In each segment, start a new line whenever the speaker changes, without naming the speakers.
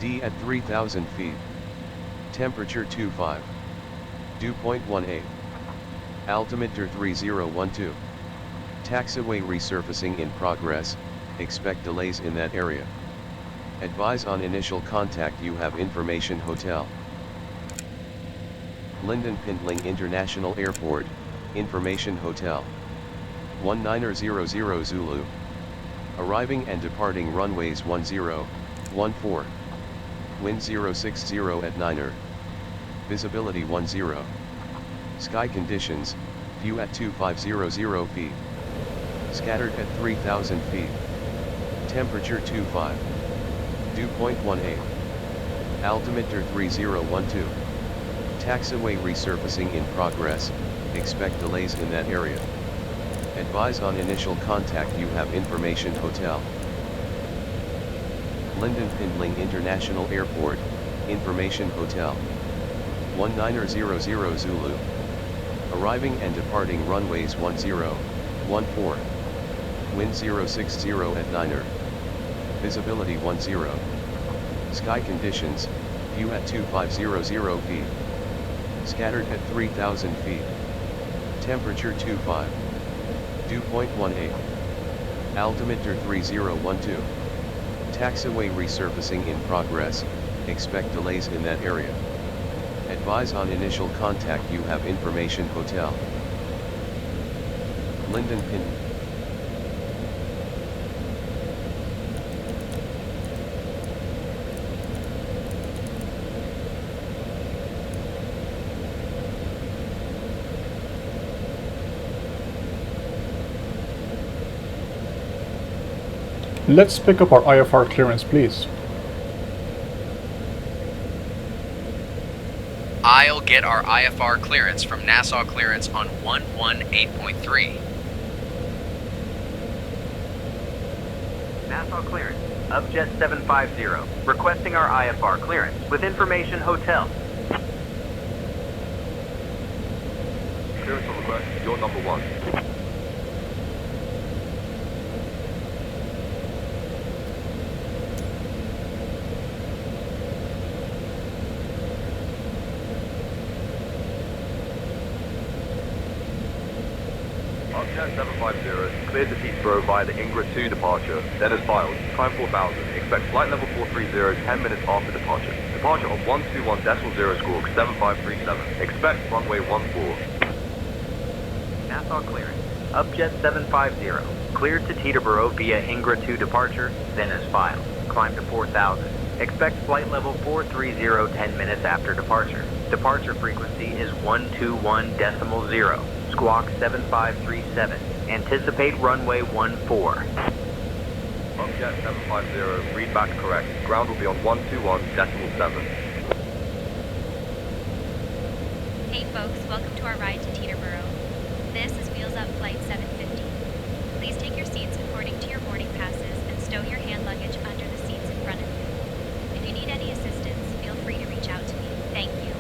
D at 3,000 feet. Temperature 25. Dew point 18. Altimeter 3012. Taxiway resurfacing in progress, expect delays in that area. Advise on initial contact you have information hotel. Lynden Pindling International Airport, information hotel. 1900 Zulu. Arriving and departing runways 10, 14. Wind 060 at 9er. Visibility 10. Sky conditions, view at 2500 feet. Scattered at 3,000 feet. Temperature 25. Dew point 18. Altimeter 3012. Taxiway resurfacing in progress, expect delays in that area. Advise on initial contact you have information hotel. Lynden Pindling International Airport, information hotel. 1900 Zulu. Arriving and departing runways 10, 14. Wind 060 at 9er. Visibility 10. Sky conditions, view at 2500 feet. Scattered at 3,000 feet. Temperature 25. Dew point 18. Altimeter 3012. Taxiway resurfacing in progress, expect delays in that area. Advise on initial contact you have information hotel. Lynden Pindling.
Let's pick up our IFR clearance, please.
I'll get our IFR clearance from Nassau clearance on 118.3.
Nassau clearance, Upjet 750, requesting our IFR clearance with information hotel.
Clearance on request, you're number 1. Upjet 750, cleared to Teterboro via the Ingra 2 departure, then as filed, time 4000, expect flight level 430 10 minutes after departure. Departure on 121.0 squawk 7537, expect runway 14.
Nassau clearance, Upjet 750, cleared to Teterboro via Ingra 2 departure, then as filed, climb to 4000. Expect flight level 430 10 minutes after departure. Departure frequency is 121.0. Squawk 7537. Anticipate runway 14.
Upjet 750, read back correct. Ground will be on 121.7.
Hey folks, welcome to our ride to Teterboro. This is Wheels Up Flight 750. Please take your seats according to your boarding passes and stow your hand luggage under the seats in front of you. If you need any assistance, feel free to reach out to me. Thank you.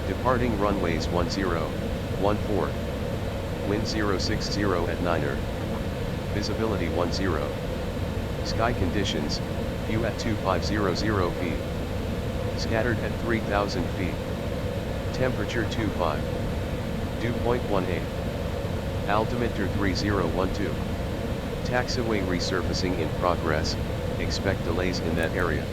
Departing runways 10, 14. Wind 060 at 9er. Visibility 10. Sky conditions, view at 2500 feet. Scattered at 3,000 feet. Temperature 25. Dew point 18. Altimeter 3012. Taxiway resurfacing in progress, expect delays in that area.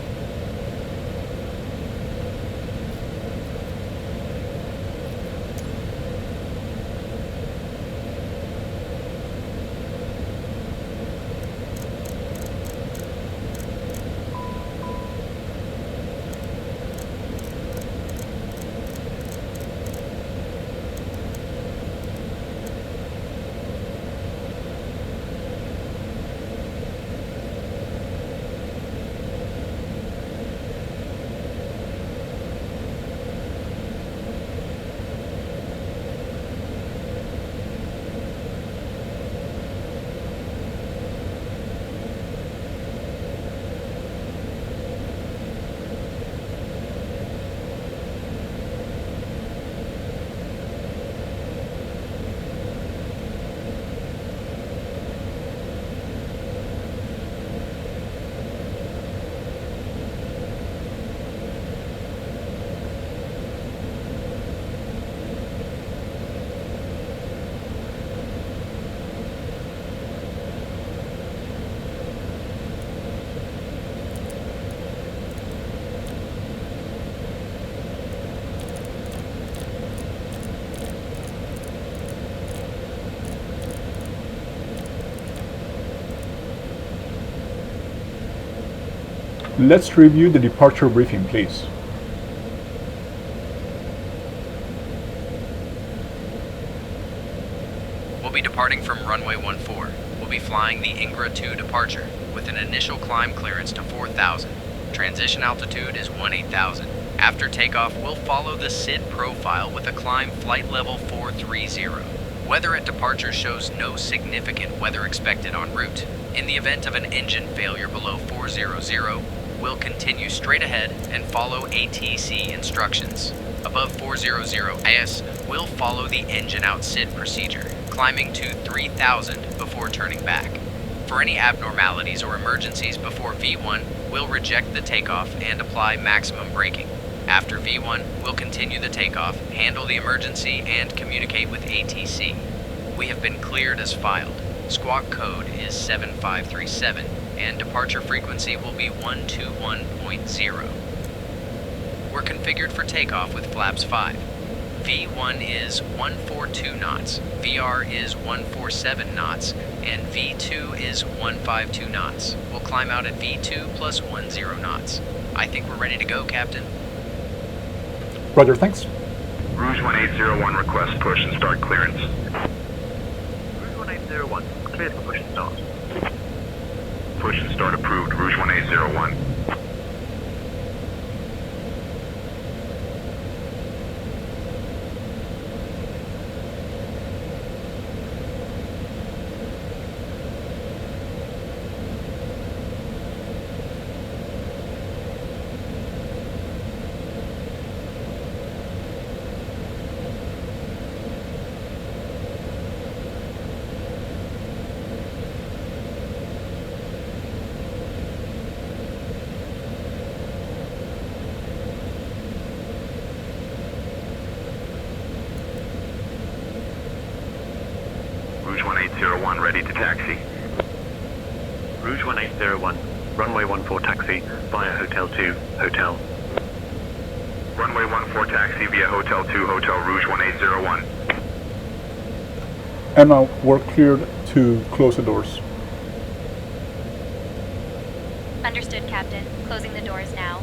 Let's review the departure briefing, please.
We'll be departing from runway 14. We'll be flying the Ingra 2 departure with an initial climb clearance to 4,000. Transition altitude is 18,000. After takeoff, we'll follow the SID profile with a climb flight level 430. Weather at departure shows no significant weather expected en route. In the event of an engine failure below 400, we'll continue straight ahead and follow ATC instructions. Above 400 AS, we'll follow the engine out SID procedure, climbing to 3,000 before turning back. For any abnormalities or emergencies before V1, we'll reject the takeoff and apply maximum braking. After V1, we'll continue the takeoff, handle the emergency, and communicate with ATC. We have been cleared as filed. Squawk code is 7537, and departure frequency will be 121.0. We're configured for takeoff with flaps 5. V1 is 142 knots, VR is 147 knots, and V2 is 152 knots. We'll climb out at V2 plus 10 knots. I think we're ready to go, Captain.
Roger, thanks.
Rouge 1801 request push and start clearance.
Rouge 1801, cleared for push and start.
Push and start approved, Rouge 1801. Rouge 1801, ready to taxi.
Rouge 1801, runway 14 taxi via Hotel 2, Hotel.
Runway 14 taxi via Hotel 2, Hotel Rouge 1801.
Emma, we're cleared to close the doors.
Understood, Captain. Closing the doors now.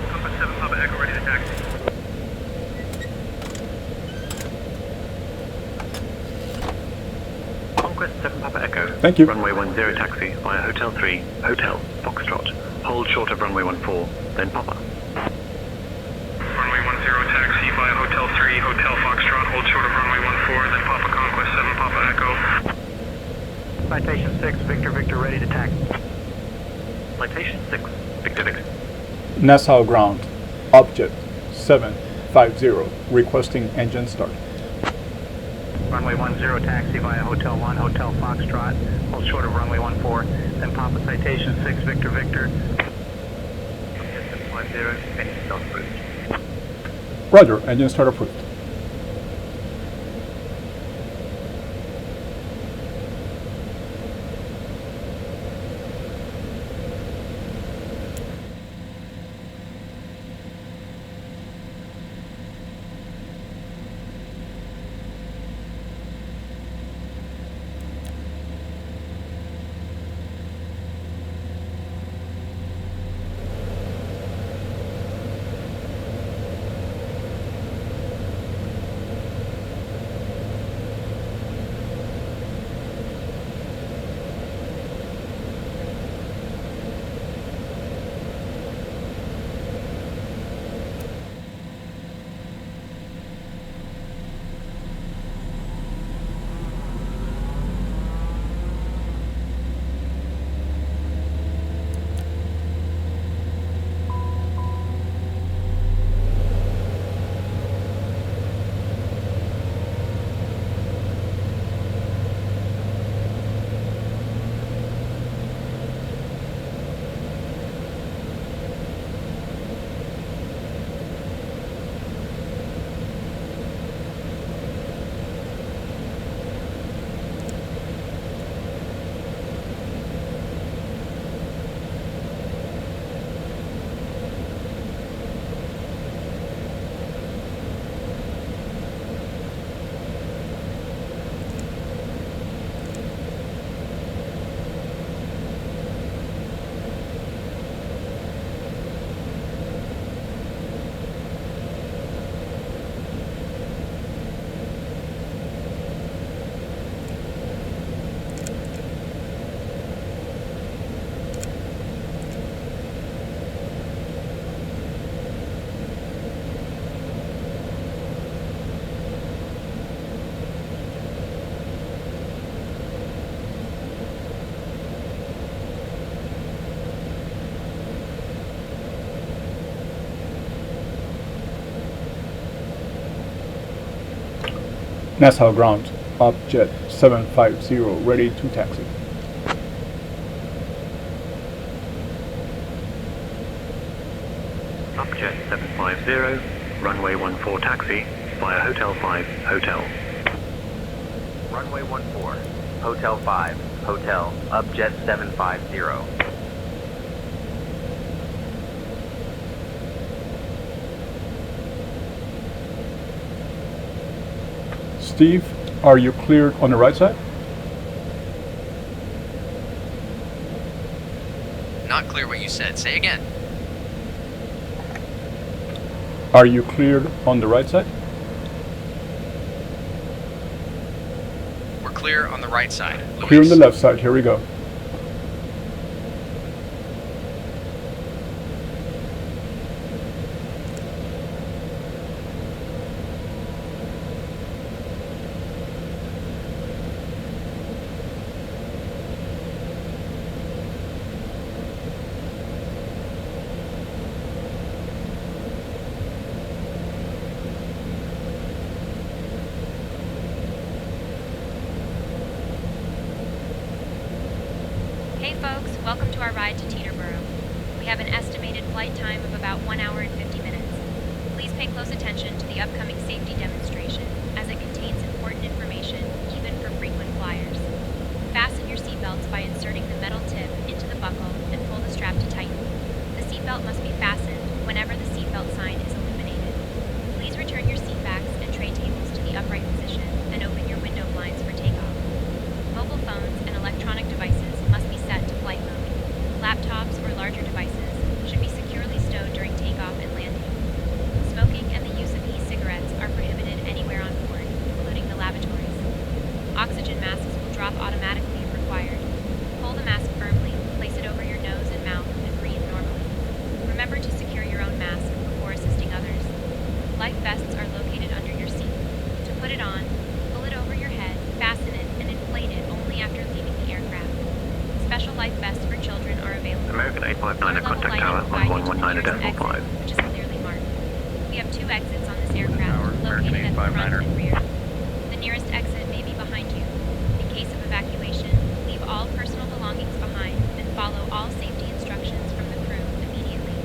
Compass 7 Papa Echo, ready to taxi.
Conquest 7 Papa Echo.
Thank you.
Runway 10 taxi via Hotel 3, Hotel, Foxtrot. Hold short of runway 14, then Papa.
Runway 10 taxi via Hotel 3, Hotel Foxtrot, hold short of runway 14, then Papa Conquest 7 Papa Echo.
Citation 6, Victor Victor, ready to taxi.
Citation 6, Victor Victor.
Nassau ground. Object 750. Requesting engine start.
Runway 10 taxi via Hotel 1, Hotel Foxtrot, hold short of runway 14, then Papa Citation 6, Victor Victor. 750, engine start approved.
Roger, engine start approved. Nassau ground, object 750, ready to taxi.
Object 750, runway 14 taxi, via Hotel 5, Hotel.
Runway 14, Hotel 5, Hotel, Upjet 750.
Steve, are you cleared on the right side?
Not clear what you said. Say again.
Are you cleared on the right side?
We're clear on the right side.
Clear on the
Luis.
left side, here we go.
Hey folks, welcome to our ride to Teterboro. We have an estimated flight time of about 1 hour and 50 minutes. Please pay close attention to the upcoming safety demonstration, as it contains important information, even for frequent flyers. Fasten your seatbelts by inserting the metal tip into the buckle and pull the strap to tighten. The seatbelt must be fastened whenever the seatbelt sign is illuminated. Please return your seat backs and tray tables to the upright position and open your window blinds for takeoff. Mobile phones and electronic devices must be set to flight mode. Laptops or larger devices should be securely stowed during takeoff and landing. Smoking and the use of e-cigarettes are prohibited anywhere on board, including the lavatories. Oxygen masks will drop automatically if required. Hold the mask firmly, place it over your nose and mouth, and breathe normally. Remember to secure your own mask before assisting others. Life vests are located under your seat. To put it on, pull it over your head, fasten it, and inflate it only after leaving the aircraft. Special life vests for children are available.
American 859 at
Lower-level
contact
lighting
tower
will guide
on
you to the
119
nearest
at
exit,
5.
which is clearly marked. We have 2 exits on this aircraft,
Tower,
located at the front
859er.
and rear. The nearest exit may be behind you. In case of evacuation, leave all personal belongings behind and follow all safety instructions from the crew immediately.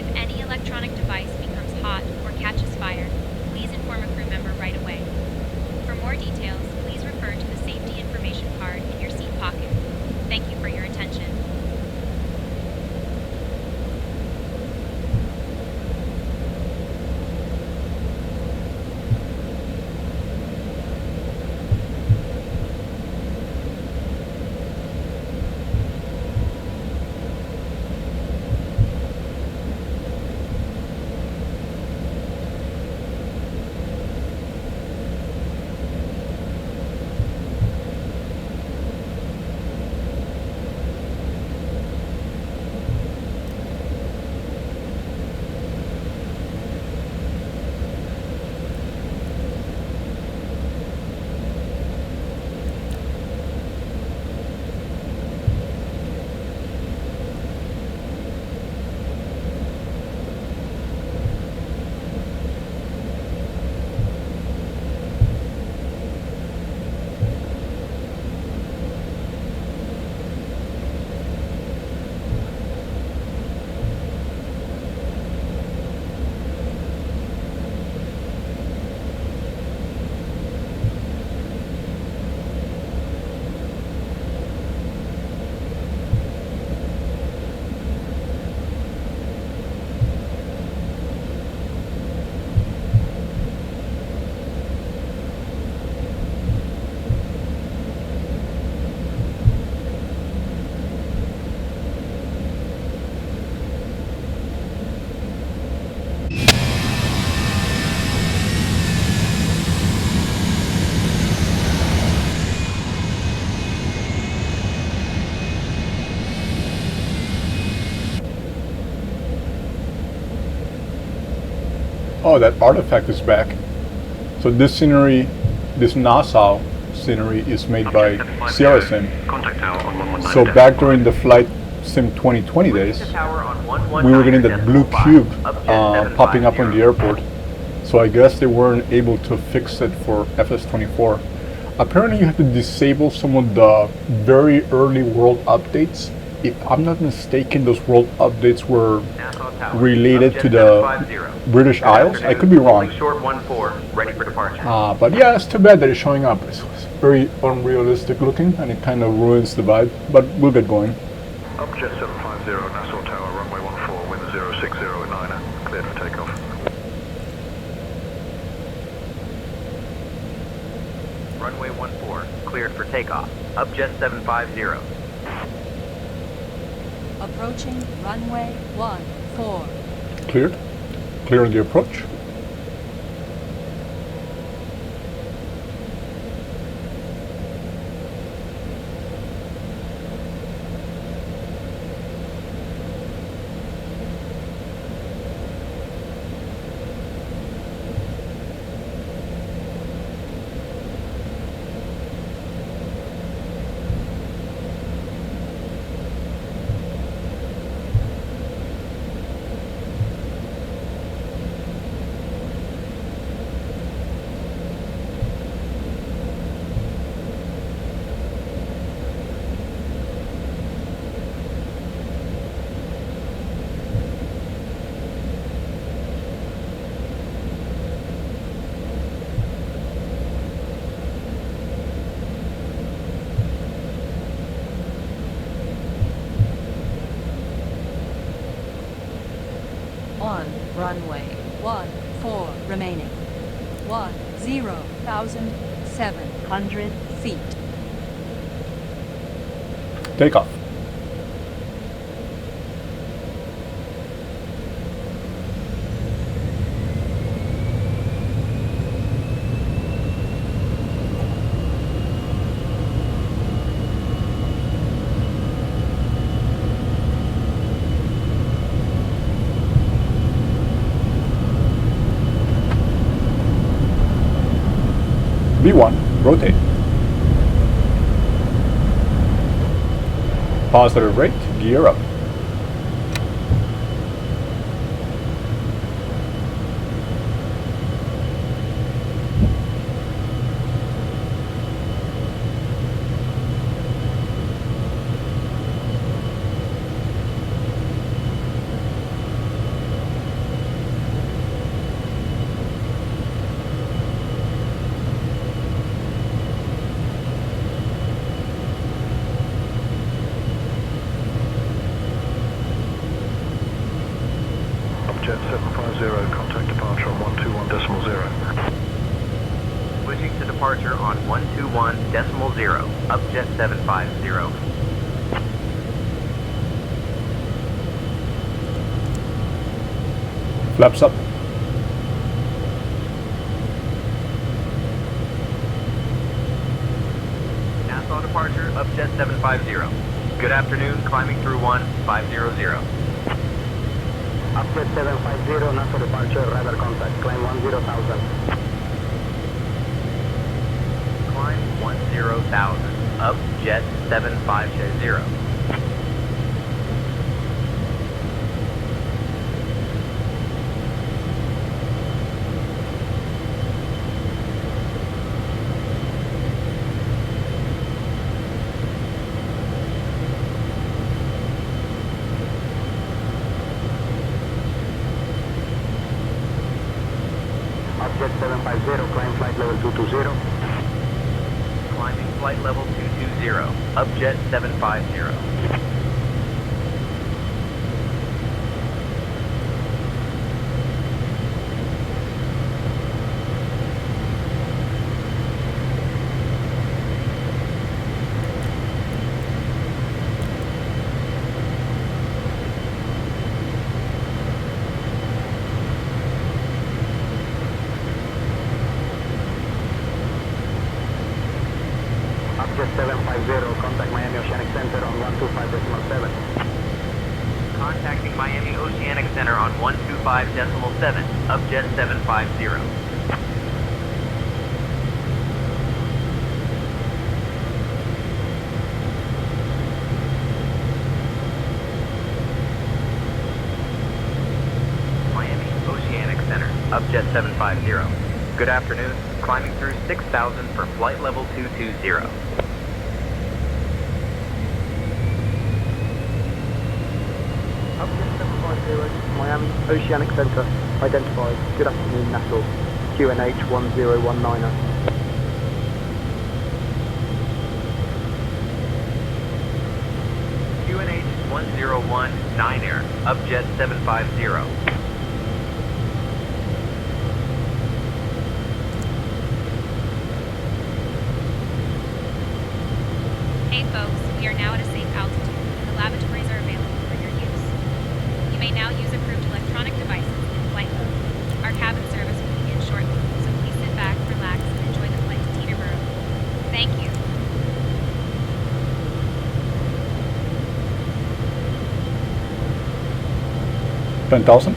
If any electronic device becomes hot or catches fire, please inform a crew member right away. For more details, please refer to the safety information card in your seat pocket. Thank you for your attention.
Oh, that artifact is back. So this scenery, this Nassau scenery is made by CRSM.
Contact tower on 119
So back during the Flight Sim 2020 days, we were getting that blue cube popping up on the airport. So I guess they weren't able to fix it for FS24. Apparently you have to disable some of the very early world updates. If I'm not mistaken, those world updates were related to the British Isles. I could be wrong.
Short 14, ready for departure.
But yeah, it's too bad that it's showing up. It's very unrealistic looking and it kind of ruins the vibe, but we'll get going.
Upjet 750, Nassau Tower, runway 14, wind 060 at 9, cleared for takeoff.
Runway 14, cleared for takeoff. Upjet 750.
Approaching runway 14.
Cleared. Clear the approach.
Runway 14 remaining. 10,700 feet.
Take off. B1, rotate. Positive rate, gear up.
Jet 750, contact departure on 121.0.
Switching to departure on 121.0. Upjet 750.
Flaps up.
Nassau departure, Upjet 750. Good afternoon, climbing through 1500.
Upjet 750, Nassau departure, radar contact, climb 10,000.
Climb 10,000, Upjet 750.
Upjet 750, climb flight level 220.
Climbing flight level 220, Upjet 750.
Upjet 750, contact Miami Oceanic Center on 125.7.
Contacting Miami Oceanic Center on 125.7, Upjet 750. Miami Oceanic Center, Upjet Upjet 750. Good afternoon. Climbing through 6,000 for flight level 220.
Upjet 750, Miami, Oceanic Center, identified. Good afternoon, Nassau. QNH 1019.
QNH 1019 Air, Upjet 750.
Hey folks, we are now at a safe altitude, and the lavatories are available for your use. You may now use approved electronic devices in flight mode. Our cabin service will begin shortly, so please sit back, relax, and enjoy the flight to Teterboro. Thank you.
$10,000.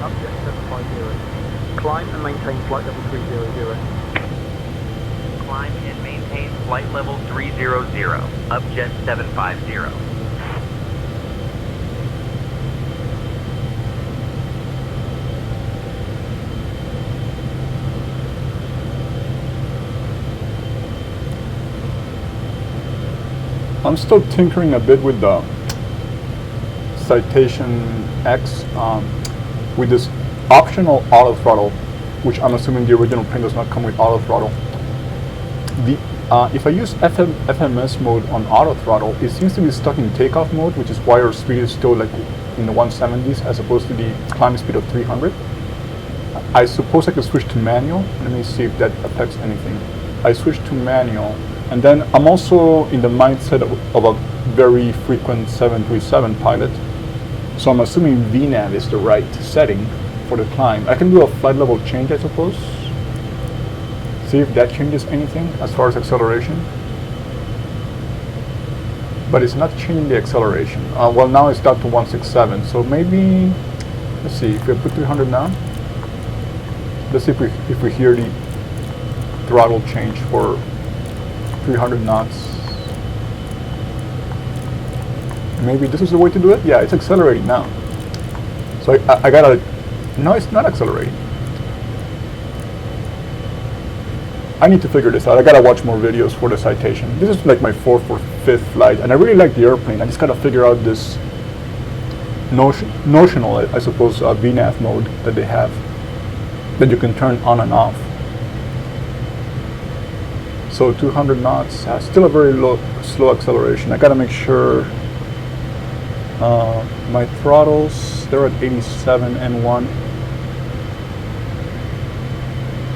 Upjet 750. Climb and maintain flight level 300.
Climb and maintain flight level 300. Upjet 750.
I'm still tinkering a bit with the Citation X with this optional auto throttle, which I'm assuming the original plane does not come with auto throttle. If I use FMS mode on auto throttle, it seems to be stuck in takeoff mode, which is why our speed is still like in the 170s as opposed to the climbing speed of 300. I suppose I could switch to manual. Let me see if that affects anything. I switched to manual. And then I'm also in the mindset of a very frequent 737 pilot. So I'm assuming VNAV is the right setting for the climb. I can do a flight level change, I suppose. See if that changes anything as far as acceleration. But it's not changing the acceleration. Well, now it's down to 167. So maybe, let's see, if we put 300 now. Let's see if we hear the throttle change for 300 knots. Maybe this is the way to do it? Yeah, it's accelerating now. So I gotta, no, it's not accelerating. I need to figure this out. I gotta watch more videos for the Citation. This is like my 4th or 5th flight, and I really like the airplane. I just gotta figure out this notional, I suppose, VNAV mode that they have, that you can turn on and off. So 200 knots, still a very slow acceleration. I gotta make sure my throttles, they're at 87 N1.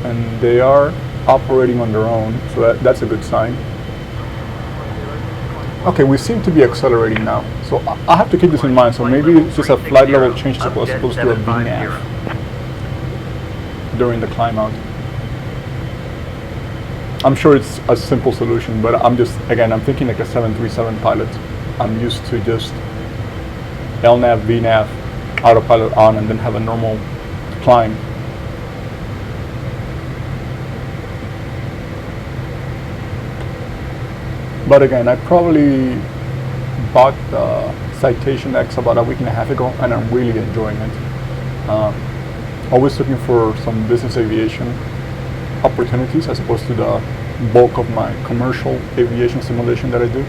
And they are operating on their own, so that's a good sign. Okay, we seem to be accelerating now. So I have to keep this in mind. So maybe it's just a flight level change as opposed to a VNAV during the climb out. I'm sure it's a simple solution, but I'm thinking like a 737 pilot. I'm used to just LNAV, VNAV, autopilot on, and then have a normal climb. But again, I probably bought the Citation X about a week and a half ago, and I'm really enjoying it. Always looking for some business aviation opportunities as opposed to the bulk of my commercial aviation simulation that I do.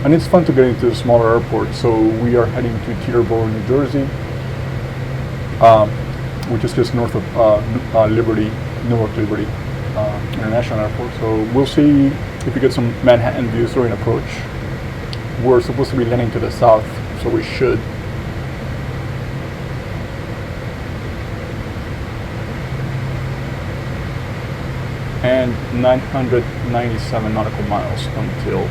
And it's fun to get into smaller airports. So we are heading to Teterboro, New Jersey, which is just north of Newark Liberty International Airport. So we'll see if we get some Manhattan views during approach. We're supposed to be landing to the south, so we should. And 997 nautical miles until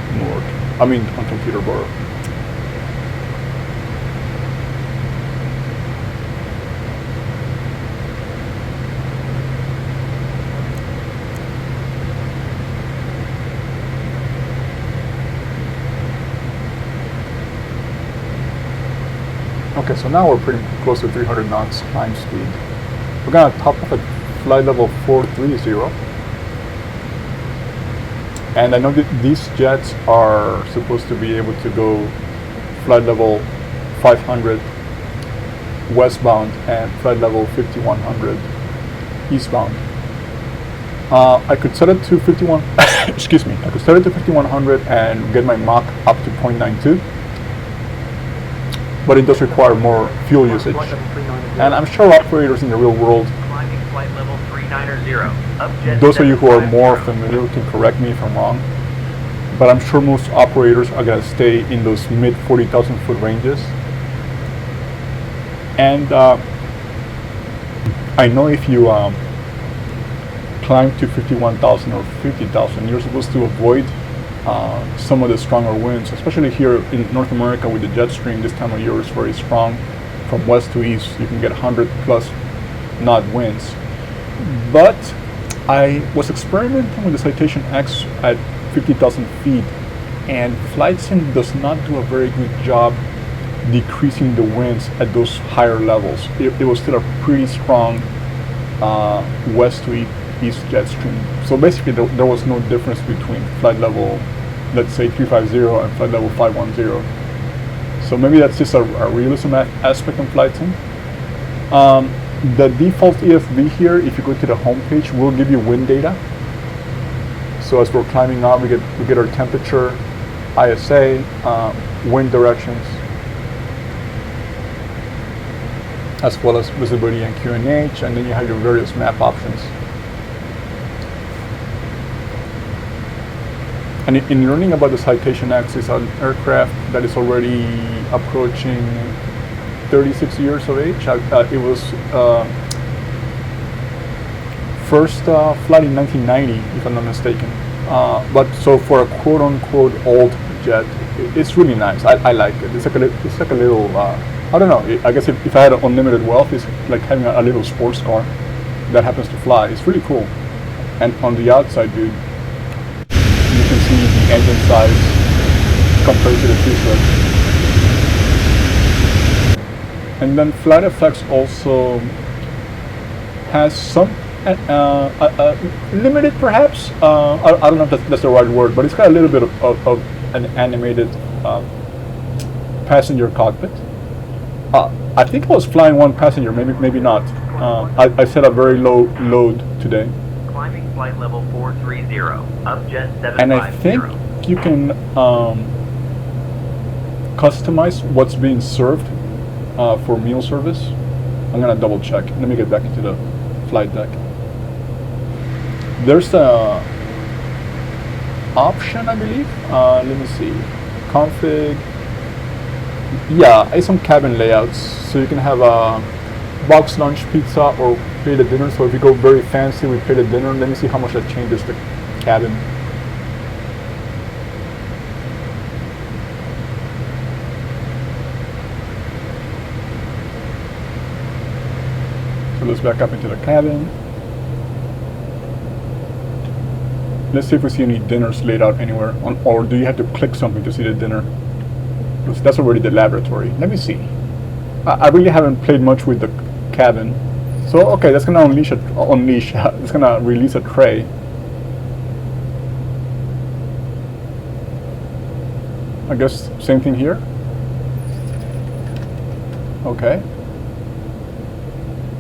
until Teterboro. Okay, so now we're pretty close to 300 knots climb speed. We're gonna top off at flight level 430. And I know that these jets are supposed to be able to go flight level 500 westbound and flight level 5100 eastbound. I could set it to 51. Excuse me. I could set it to 5100 and get my Mach up to 0.92. But it does require more fuel usage. And I'm sure operators in the real world,
Flight level 390.
those of you who are more familiar can correct me if I'm wrong, but I'm sure most operators are going to stay in those mid 40,000 foot ranges. And I know if you climb to 51,000 or 50,000, you're supposed to avoid some of the stronger winds, especially here in North America with the jet stream. This time of year is very strong. From west to east, you can get 100 plus knot winds. But I was experimenting with the Citation X at 50,000 feet, and FlightSim does not do a very good job decreasing the winds at those higher levels. It was still a pretty strong west to east jet stream. So basically there was no difference between flight level, let's say 350 and flight level 510. So maybe that's just a realism aspect on FlightSim. The default EFB here, if you go to the home page, will give you wind data. So as we're climbing up, we get our temperature, ISA, wind directions, as well as visibility and QNH, and then you have your various map options. And in learning about the Citation X, it's an aircraft that is already approaching 36 years of age. It was first flight in 1990, if I'm not mistaken. But so for a quote-unquote old jet, it's really nice. I like it. It's like a little. I don't know. I guess if I had unlimited wealth, it's like having a little sports car that happens to fly. It's really cool. And on the outside, dude, you can see the engine size compared to the fuselage. And then FlightFX also has some limited, perhaps. I don't know if that's the right word, but it's got a little bit of an animated passenger cockpit. I think I was flying one passenger, maybe not. I set a very low load today.
Climbing flight level 430, up jet 750.
And I think you can customize what's being served for meal service. I'm gonna double check. Let me get back into the flight deck. There's a option, I believe. Let me see. Config. Yeah, it's some cabin layouts. So you can have a box lunch, pizza, or plated dinner. So if you go very fancy with plated dinner, let me see how much that changes the cabin. So let's back up into the cabin. Let's see if we see any dinners laid out anywhere, or do you have to click something to see the dinner? That's already the laboratory. Let me see. I really haven't played much with the cabin. So okay, that's gonna it's gonna release a tray. I guess same thing here. Okay.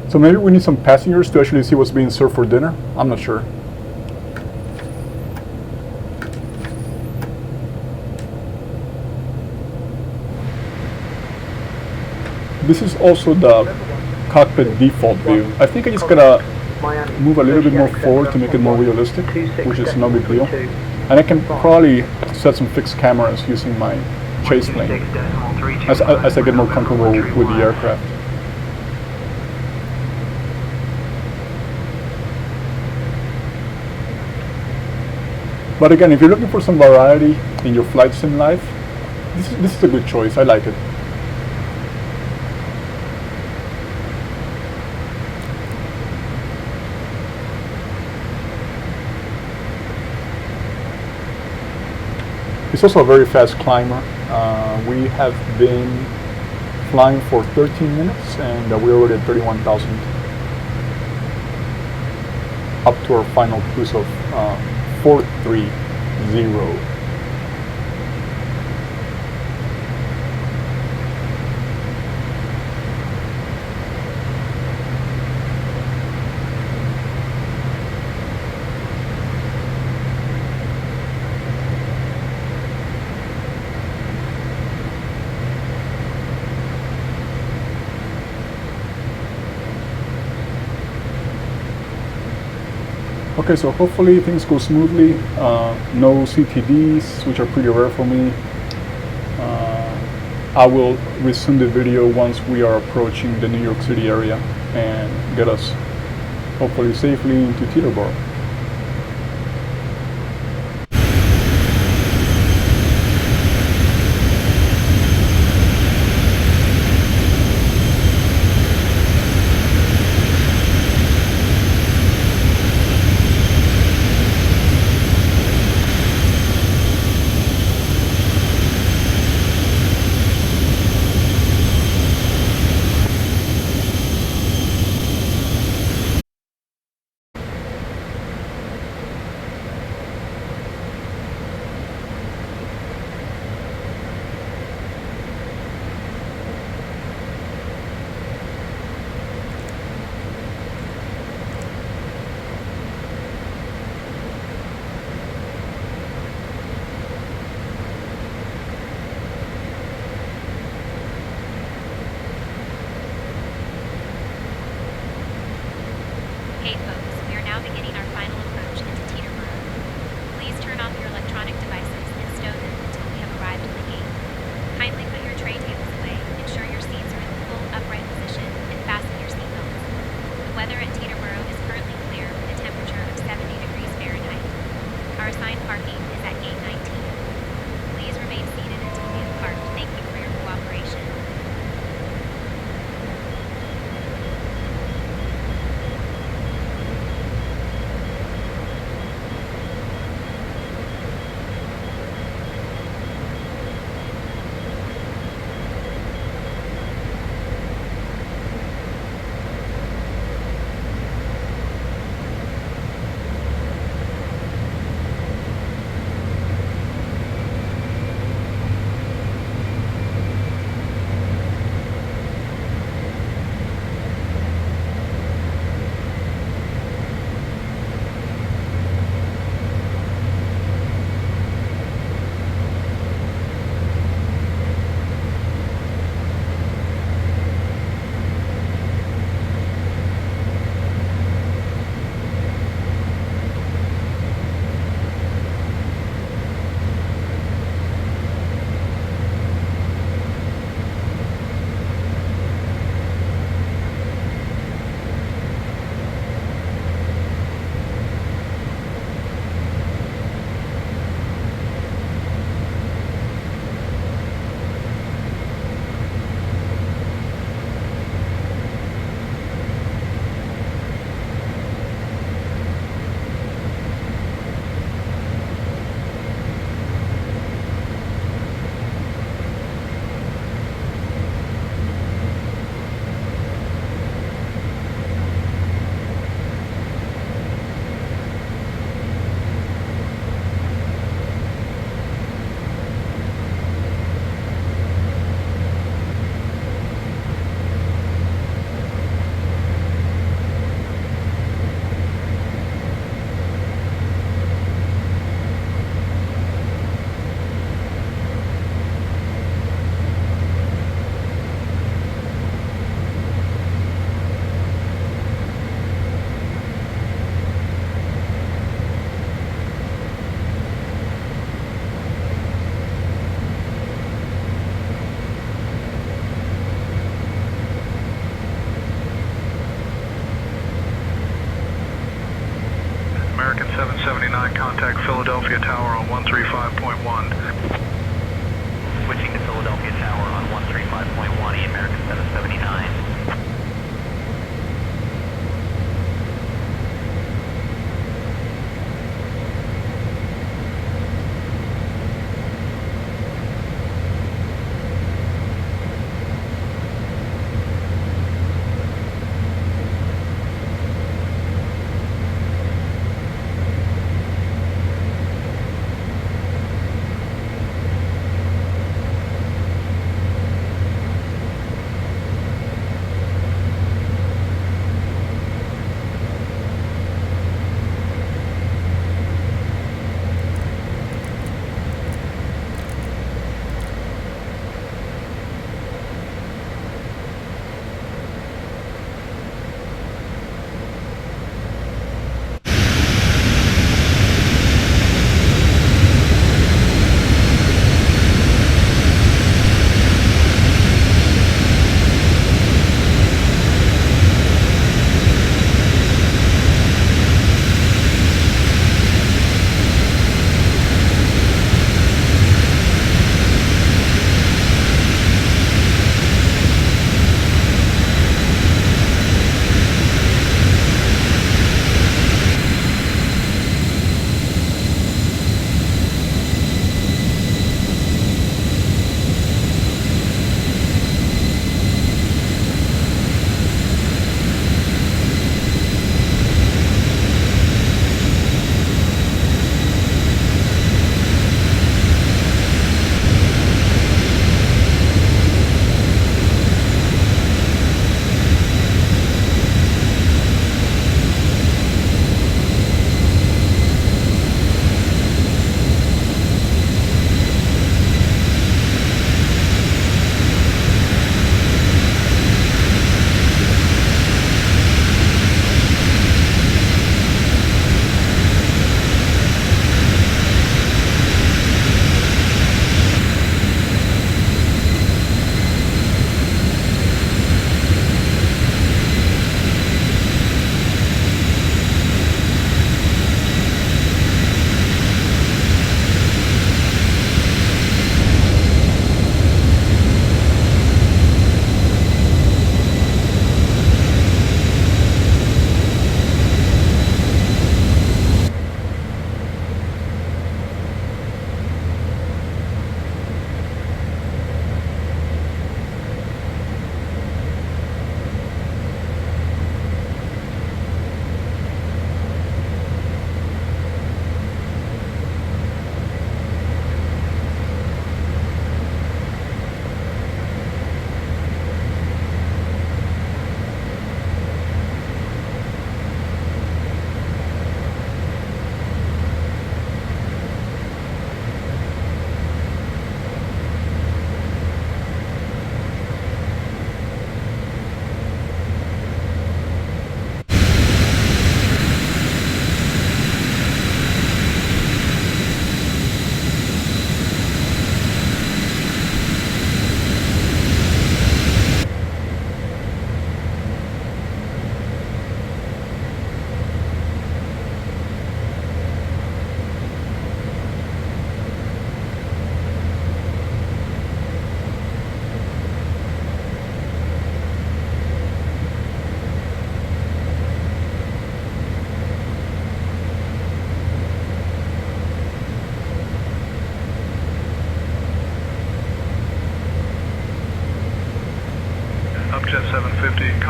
So maybe we need some passengers to actually see what's being served for dinner. I'm not sure. This is also the cockpit default view. I think I just gotta move a little bit more forward to make it more realistic, which is no big deal. And I can probably set some fixed cameras using my chase plane as I get more comfortable with the aircraft. But again, if you're looking for some variety in your flight sim life, this is a good choice. I like it. It's also a very fast climber. We have been flying for 13 minutes and we're already at 31,000. up to our final cruise of 430. Okay, so hopefully things go smoothly. No CTDs, which are pretty rare for me. I will resume the video once we are approaching the New York City area and get us hopefully safely into Teterboro.
Hey folks, we are now beginning our final approach into Teterboro. Please turn off your electronic devices and stow them until we have arrived at the gate. Kindly put your tray tables away, ensure your seats are in the full upright position, and fasten your seatbelts. The weather at Teterboro is currently clear with a temperature of 70 degrees Fahrenheit. Our assigned parking is at gate 19. Please remain seated until we have parked. Thank you for your cooperation.
American 779, contact Philadelphia Tower on 135.1.
Switching to Philadelphia Tower on 135.1, American 779.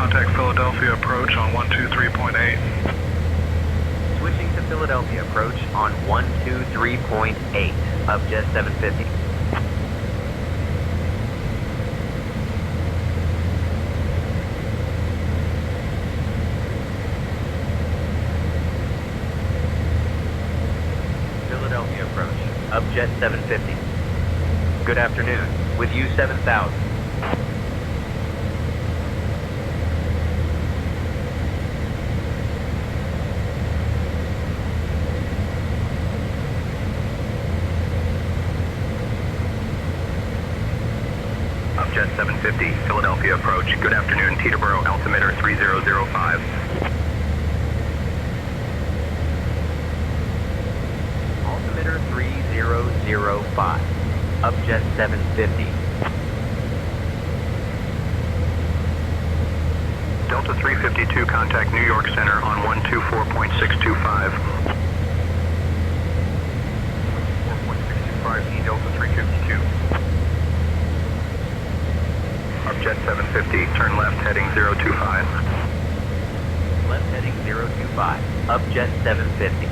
contact Philadelphia approach on 123.8.
Switching to Philadelphia approach on 123.8, upjet 750. Philadelphia approach, upjet 750. Good afternoon, with you 7000.
Jet 750, Philadelphia approach. Good afternoon, Teterboro, altimeter 3005.
Altimeter 3005, upjet 750.
Delta 352, contact New York Center on 124.625. 4.625, E Delta 352. Jet 750, turn left heading 025.
Left heading 025, upjet 750.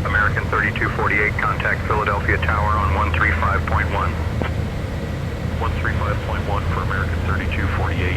American 3248, contact Philadelphia Tower on 135.1. 135.1 for American 3248.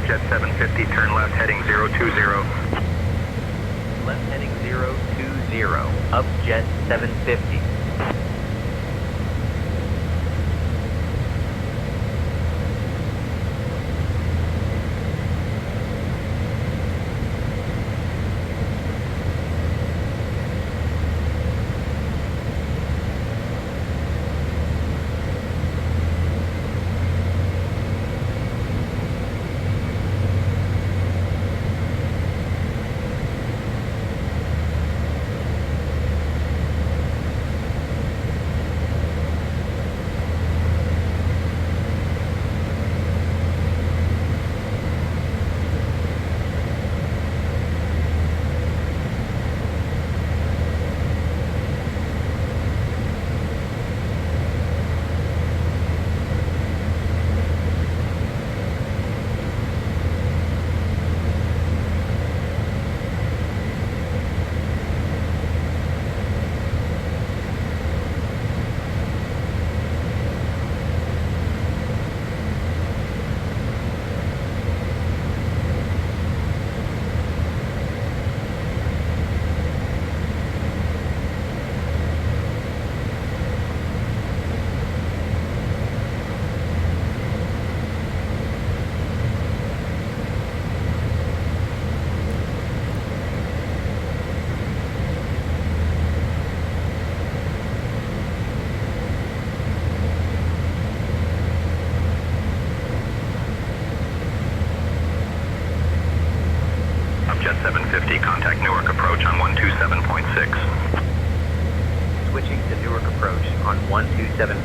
Jet 750, turn left heading 020.
Left heading 020, upjet 750.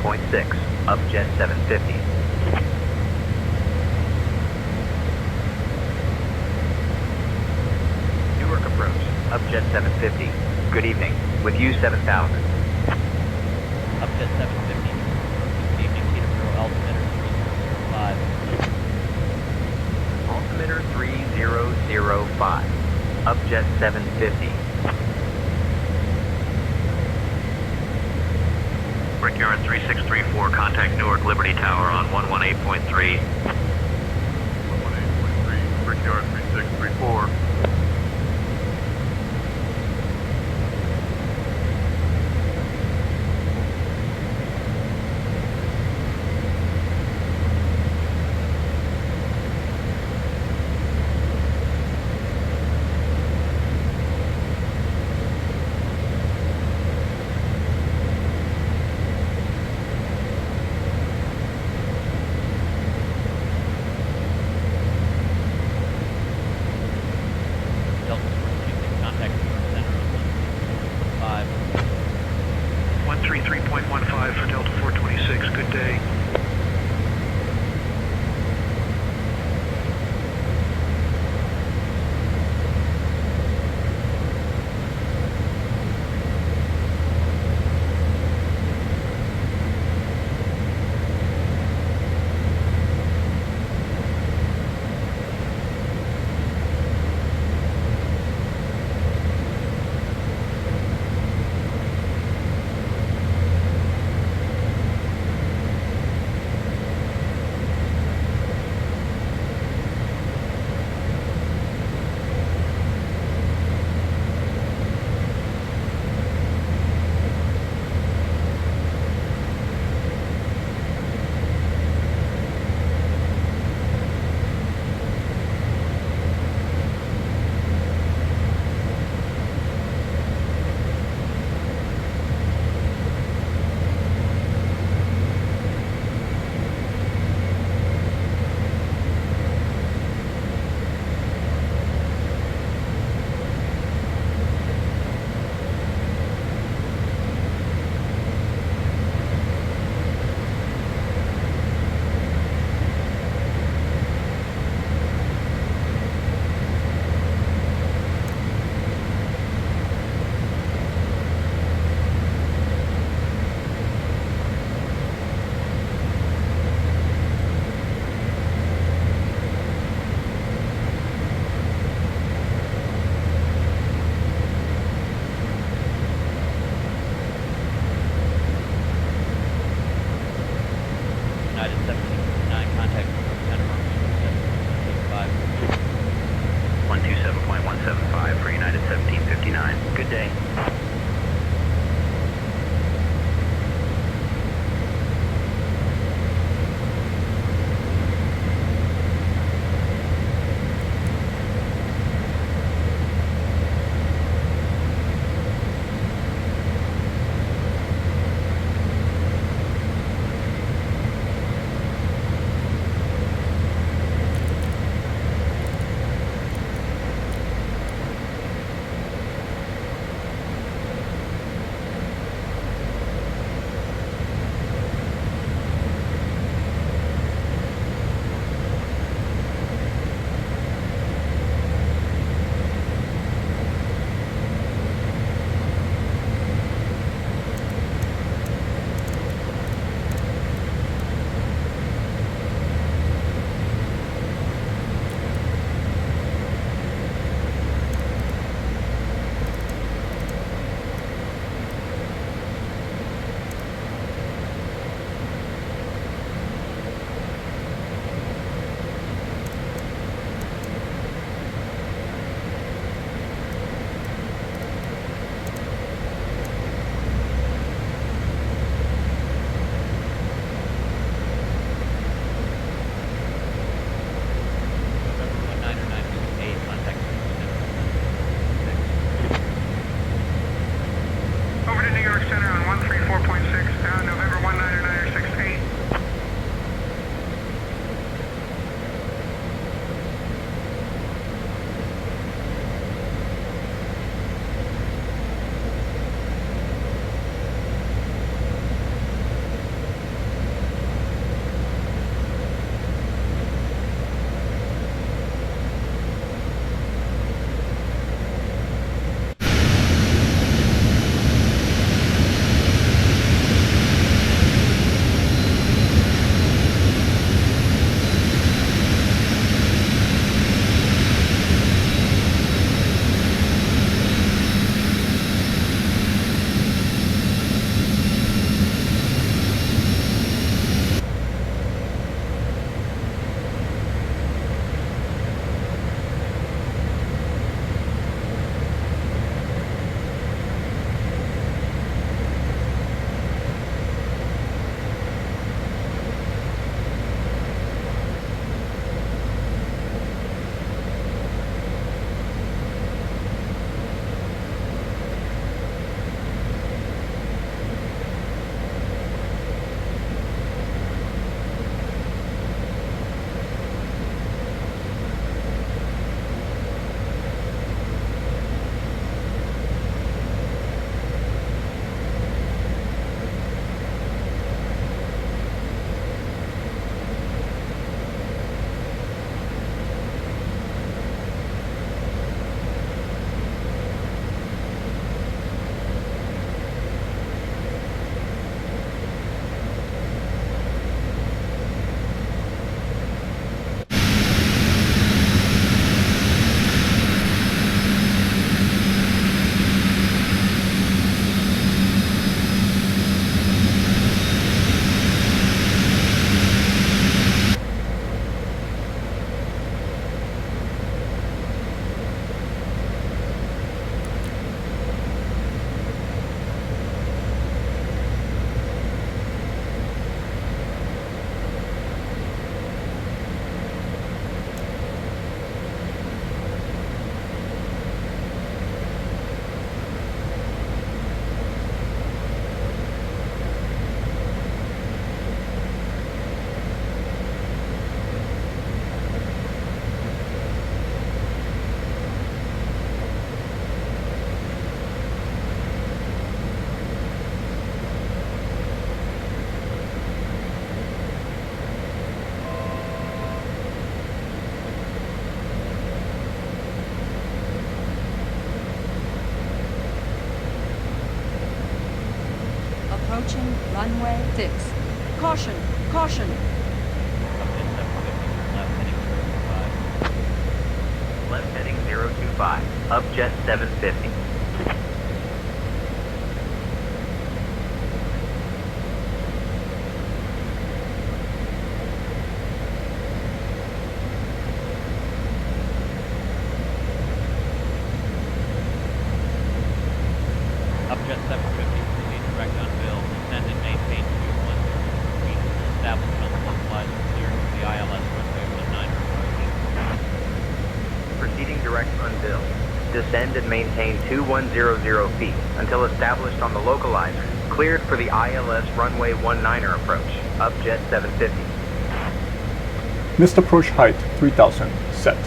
108.6, upjet 750. Newark approach, upjet 750. Good evening, with you 7000.
Upjet 750. Good evening, Teterboro, altimeter 3005.
Altimeter 3005, upjet 750.
Recurrent 3634, contact Newark Liberty Tower on 118.3.
118.3, Brickyard 3634.
Delta 426, contact Newark Center on
133.15 for Delta 426. Good day.
United 1759, contact Newark Center on 127.175.
127.175 for United 1759. Good day.
runway 6. Caution, caution.
Left heading 025. Upjet 750. Upjet 750, proceed direct on Bill, descend and maintain 210 feet, established on the localizer, clear to the ILS runway 19 approach.
Proceeding direct on Bill. Descend and maintain 2100 feet until established on the localizer, cleared for the ILS runway 19 approach. Upjet 750.
Missed approach height 3000, set.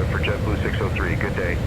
for JetBlue 603. Good day.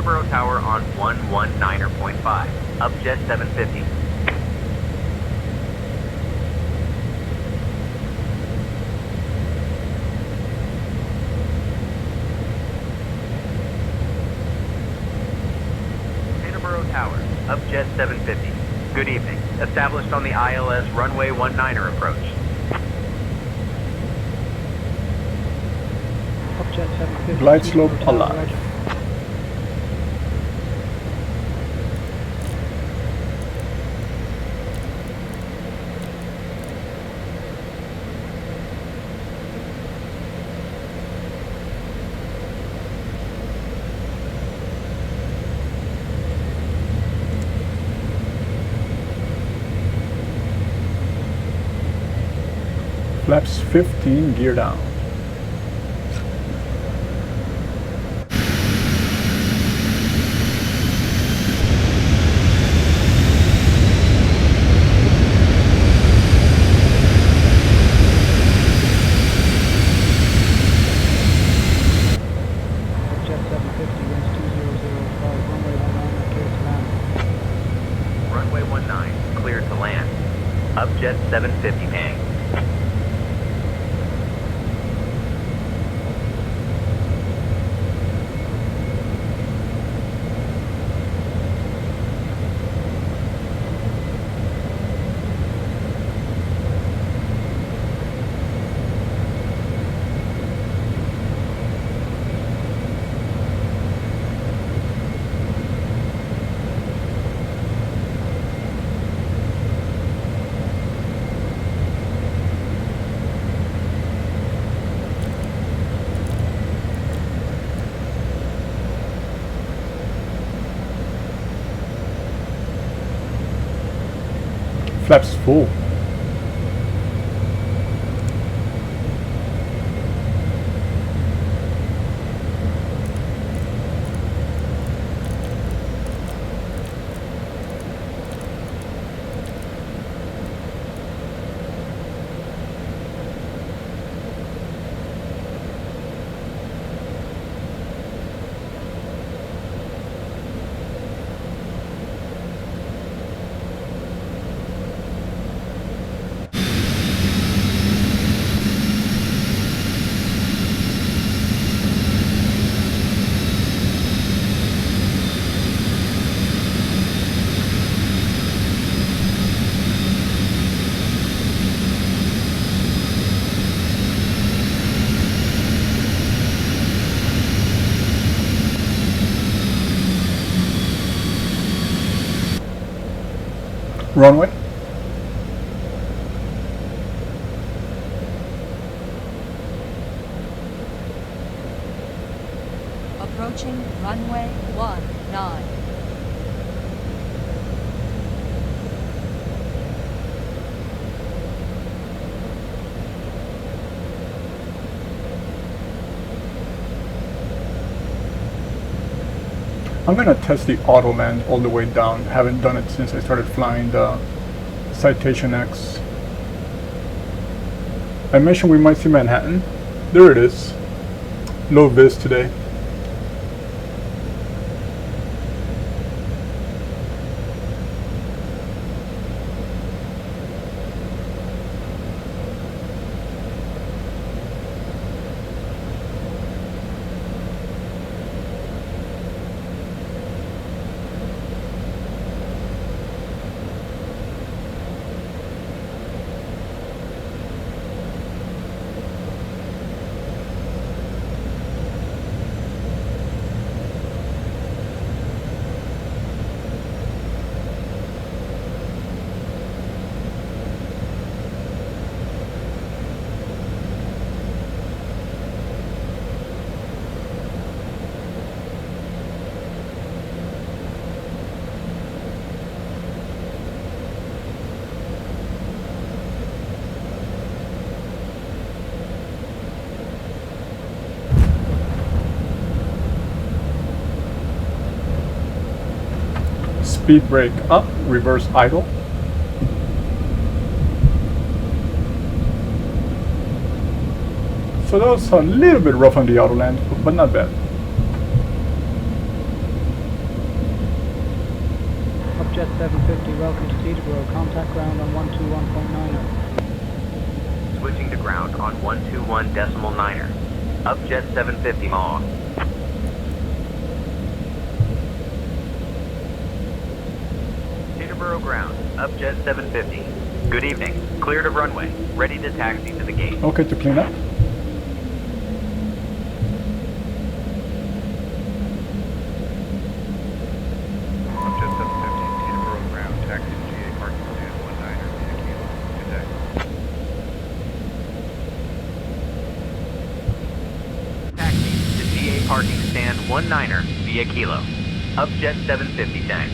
Teterboro Tower on 119.5. Upjet 750. Teterboro Tower, Upjet 750. Good evening. Established on the ILS runway 19er approach.
Upjet 750.
Glide slope alive. Flaps 15, gear down.
Upjet 750, winds 2005, runway 19, clear to land.
Runway 19, clear to land. Upjet 750 ping.
flaps full. Runway.
Approaching runway 19.
I'm gonna test the auto land all the way down. Haven't done it since I started flying the Citation X. I mentioned we might see Manhattan. There it is. Low vis today. Speed brake up, reverse idle. So that was a little bit rough on the auto land, but not bad.
Jet 750, welcome to Teterboro. Contact ground on 121.9er.
Switching to ground on 121.9er. Upjet 750 maw. Teterboro ground, Upjet 750. Good evening. Cleared of runway. Ready to taxi to the gate.
Okay, to clean up.
Parking stand 19er via Kilo. Upjet 750 tank.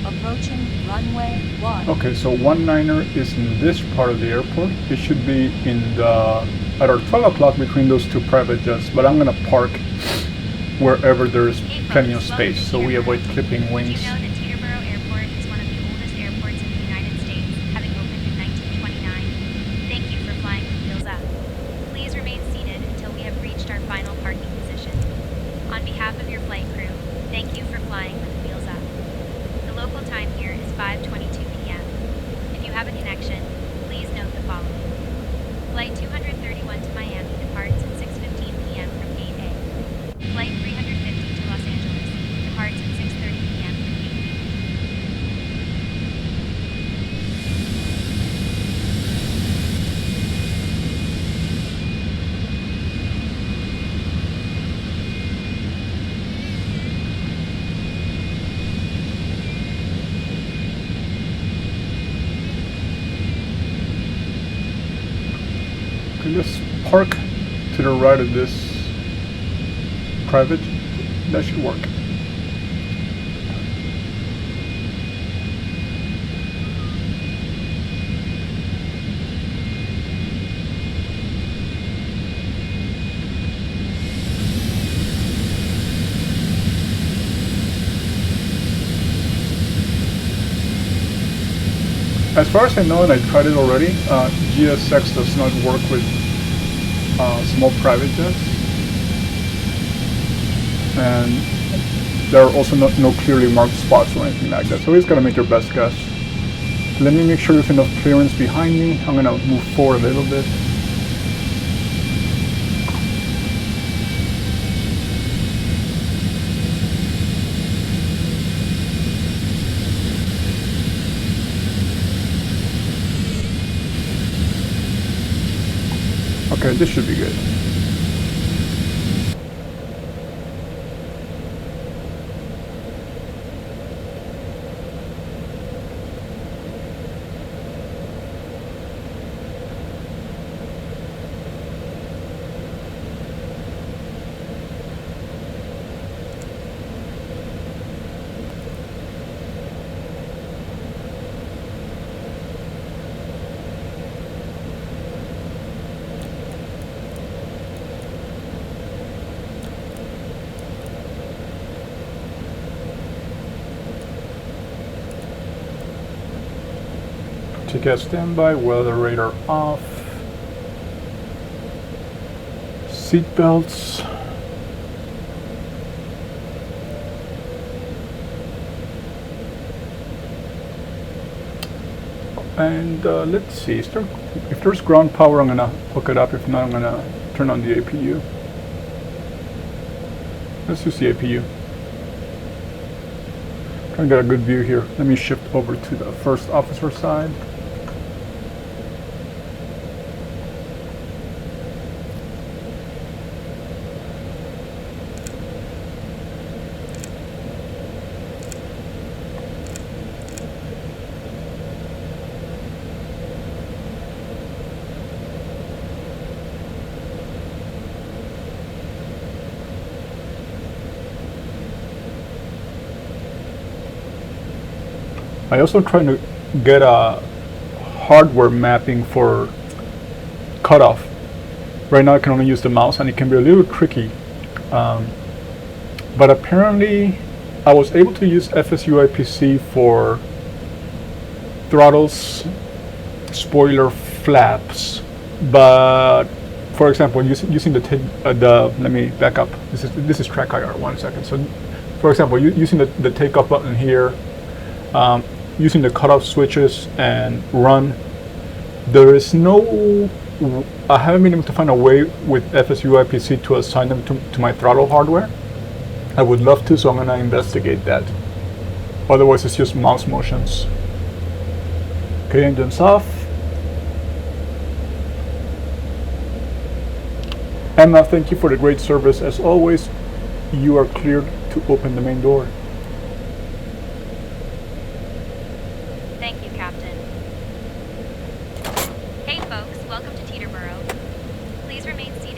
Approaching runway 1.
Okay, so 19er is in this part of the airport. It should be in the at our 12 o'clock between those two private jets, but I'm gonna park wherever there's plenty of space so we avoid clipping wings.
Did you know that Teterboro Airport is one of the oldest airports in the United States, having opened in 1929? Thank you for flying with wheels up. Please remain seated until we have reached our final parking position. On behalf of your flight crew, thank you for flying with wheels up. The local time here is 5:22 p.m. If you have a connection, please note the following. Flight 231 to Miami departs at 6:15 p.m. from Gate A. Flight 350 to Los Angeles departs at 6:30 p.m. from Gate B.
Can just park to the right of this private. That should work. As far as I know, and I tried it already, GSX does not work with small private jets. And there are also no clearly marked spots or anything like that. So you just gotta make your best guess. Let me make sure there's enough clearance behind me. I'm gonna move forward a little bit. Okay, this should be good. TCAS standby, weather radar off, seat belts, and let's see, if there's ground power I'm gonna hook it up, if not I'm gonna turn on the APU. Let's use the APU. Trying to get a good view here. Let me shift over to the first officer side. I also trying to get a hardware mapping for cutoff. Right now I can only use the mouse and it can be a little tricky. But apparently I was able to use FSUIPC for throttles, spoiler flaps, but for example using the let me back up. This is track IR, 1 second. So for example using the takeoff button here, using the cutoff switches and run, there is no, I haven't been able to find a way with FSUIPC to assign them to my throttle hardware. I would love to, so I'm gonna investigate that. Otherwise it's just mouse motions. Okay, engines off. Emma, thank you for the great service. As always, you are cleared to open the main door.
Thank you, Captain. Hey folks, welcome to Teterboro. Please remain seated.